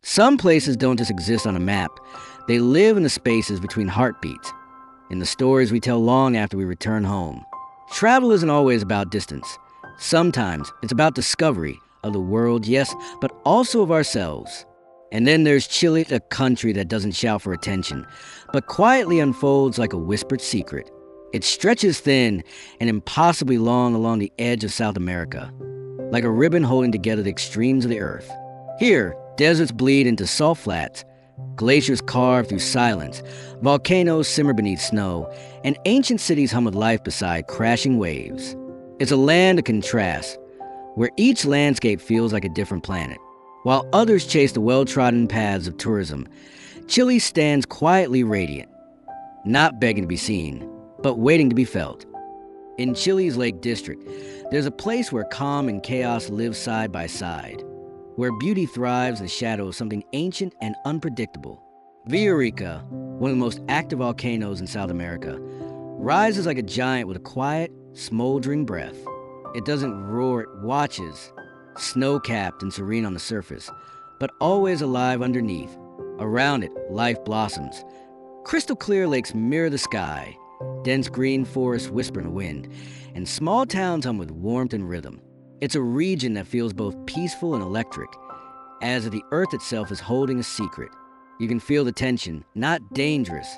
Some places don't just exist on a map. They live in the spaces between heartbeats, in the stories we tell long after we return home. Travel isn't always about distance. Sometimes it's about discovery of the world, yes, but also of ourselves. And then there's Chile, a country that doesn't shout for attention, but quietly unfolds like a whispered secret. It stretches thin and impossibly long along the edge of South America, like a ribbon holding together the extremes of the earth. Here, deserts bleed into salt flats, glaciers carve through silence, volcanoes simmer beneath snow, and ancient cities hum with life beside crashing waves. It's a land of contrasts, where each landscape feels like a different planet. While others chase the well-trodden paths of tourism, Chile stands quietly radiant, not begging to be seen, but waiting to be felt. In Chile's Lake District, there's a place where calm and chaos live side by side, where beauty thrives in the shadow of something ancient and unpredictable. Villarrica, one of the most active volcanoes in South America, rises like a giant with a quiet, smoldering breath. It doesn't roar, it watches, snow-capped and serene on the surface, but always alive underneath. Around it, life blossoms. Crystal clear lakes mirror the sky, dense green forests whisper in the wind, and small towns hum with warmth and rhythm. It's a region that feels both peaceful and electric, as if the earth itself is holding a secret. You can feel the tension, not dangerous,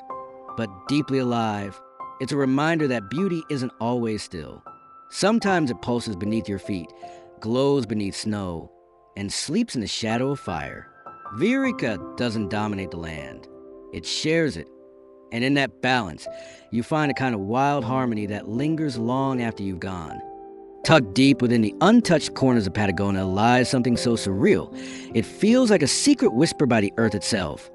but deeply alive. It's a reminder that beauty isn't always still. Sometimes it pulses beneath your feet, glows beneath snow, and sleeps in the shadow of fire. Villarrica doesn't dominate the land. It shares it. And in that balance, you find a kind of wild harmony that lingers long after you've gone. Tucked deep within the untouched corners of Patagonia lies something so surreal, it feels like a secret whisper by the earth itself.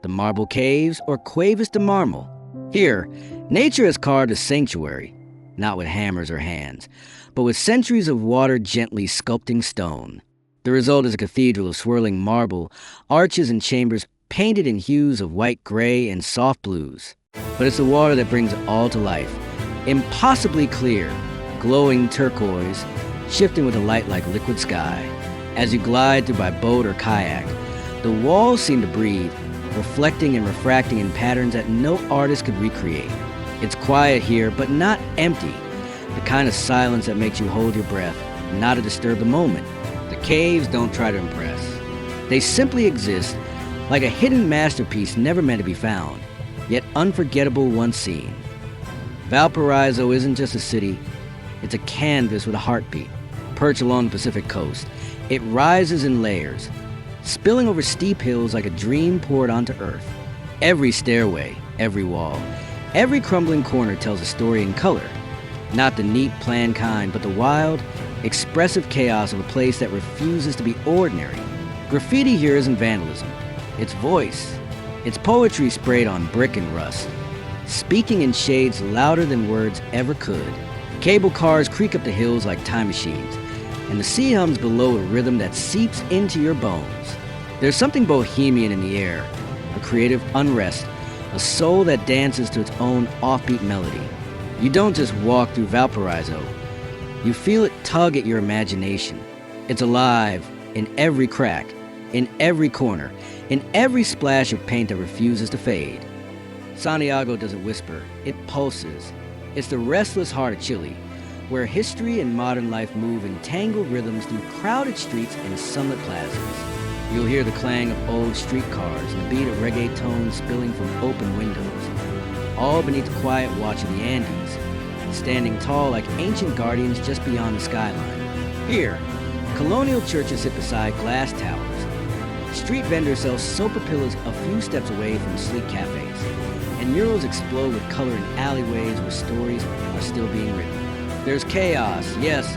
The marble caves, or cuevas de marmol. Here, nature has carved a sanctuary, not with hammers or hands, but with centuries of water gently sculpting stone. The result is a cathedral of swirling marble, arches and chambers painted in hues of white, gray, and soft blues. But it's the water that brings it all to life. Impossibly clear, glowing turquoise, shifting with a light like liquid sky. As you glide through by boat or kayak, the walls seem to breathe, reflecting and refracting in patterns that no artist could recreate. It's quiet here, but not empty. The kind of silence that makes you hold your breath, not to disturb the moment. The caves don't try to impress. They simply exist, like a hidden masterpiece never meant to be found, yet unforgettable once seen. Valparaíso isn't just a city, it's a canvas with a heartbeat. Perched along the Pacific coast, it rises in layers, spilling over steep hills like a dream poured onto earth. Every stairway, every wall, every crumbling corner tells a story in color. Not the neat, planned kind, but the wild, expressive chaos of a place that refuses to be ordinary. Graffiti here isn't vandalism. It's voice. It's poetry sprayed on brick and rust, speaking in shades louder than words ever could. Cable cars creak up the hills like time machines, and the sea hums below a rhythm that seeps into your bones. There's something bohemian in the air, a creative unrest, a soul that dances to its own offbeat melody. You don't just walk through Valparaiso. You feel it tug at your imagination. It's alive in every crack, in every corner, in every splash of paint that refuses to fade. Santiago doesn't whisper, it pulses. It's the restless heart of Chile, where history and modern life move in tangled rhythms through crowded streets and sunlit plazas. You'll hear the clang of old streetcars and the beat of reggae tones spilling from open windows, all beneath the quiet watch of the Andes, standing tall like ancient guardians just beyond the skyline. Here, colonial churches sit beside glass towers. Street vendors sell sopa pillows a few steps away from sleek cafes, and murals explode with color in alleyways where stories are still being written. There's chaos, yes,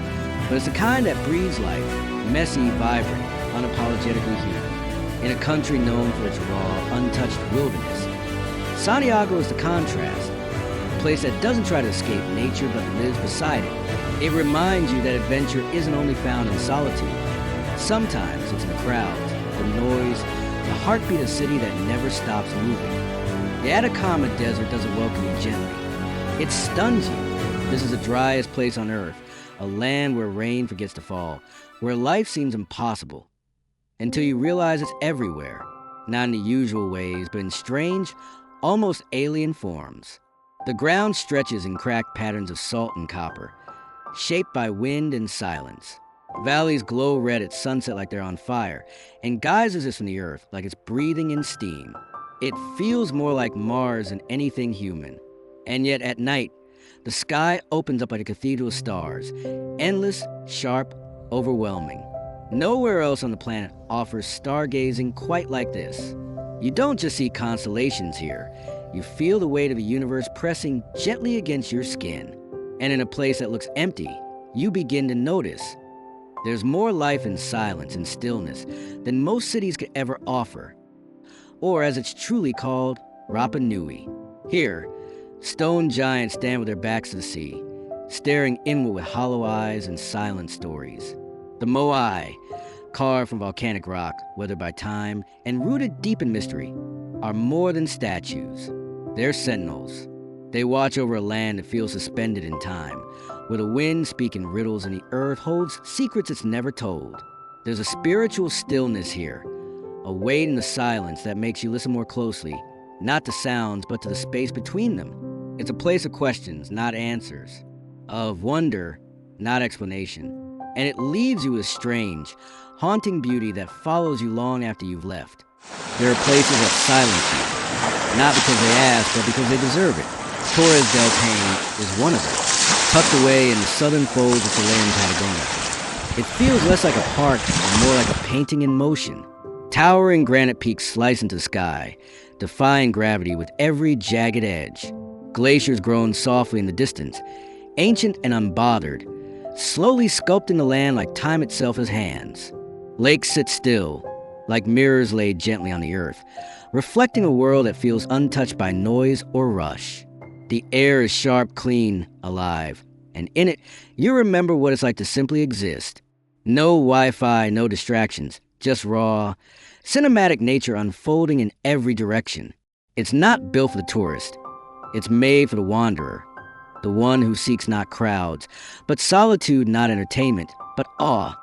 but it's the kind that breathes life, messy, vibrant, unapologetically human. In a country known for its raw, untouched wilderness, Santiago is the contrast, a place that doesn't try to escape nature but lives beside it. It reminds you that adventure isn't only found in solitude. Sometimes it's in the crowds, the noise, the heartbeat of a city that never stops moving. The Atacama Desert doesn't welcome you gently. It stuns you. This is the driest place on earth, a land where rain forgets to fall, where life seems impossible. until you realize it's everywhere, not in the usual ways, but in strange, almost alien forms. The ground stretches in cracked patterns of salt and copper, shaped by wind and silence. Valleys glow red at sunset like they're on fire, and geysers is from the earth like it's breathing in steam. It feels more like Mars than anything human. And yet at night, the sky opens up like a cathedral of stars, endless, sharp, overwhelming. Nowhere else on the planet offers stargazing quite like this. You don't just see constellations here, you feel the weight of the universe pressing gently against your skin. And in a place that looks empty, you begin to notice there's more life in silence and stillness than most cities could ever offer. Or as it's truly called, Rapa Nui. Here, stone giants stand with their backs to the sea, staring inward with hollow eyes and silent stories. The Moai, carved from volcanic rock, weathered by time, and rooted deep in mystery, are more than statues. They're sentinels. They watch over a land that feels suspended in time, where the wind speaks in riddles and the earth holds secrets it's never told. There's a spiritual stillness here, a weight in the silence that makes you listen more closely, not to sounds, but to the space between them. It's a place of questions, not answers, of wonder, not explanation. And it leaves you with strange, haunting beauty that follows you long after you've left. There are places that silence you, not because they ask, but because they deserve it. Torres del Paine is one of them, tucked away in the southern folds of the land Patagonia. It feels less like a park and more like a painting in motion. Towering granite peaks slice into the sky, defying gravity with every jagged edge. Glaciers grown softly in the distance, ancient and unbothered, slowly sculpting the land like time itself has hands. Lakes sit still, like mirrors laid gently on the earth, reflecting a world that feels untouched by noise or rush. The air is sharp, clean, alive, and in it, you remember what it's like to simply exist. No Wi-Fi, no distractions, just raw, cinematic nature unfolding in every direction. It's not built for the tourist. It's made for the wanderer, the one who seeks not crowds, but solitude, not entertainment, but awe.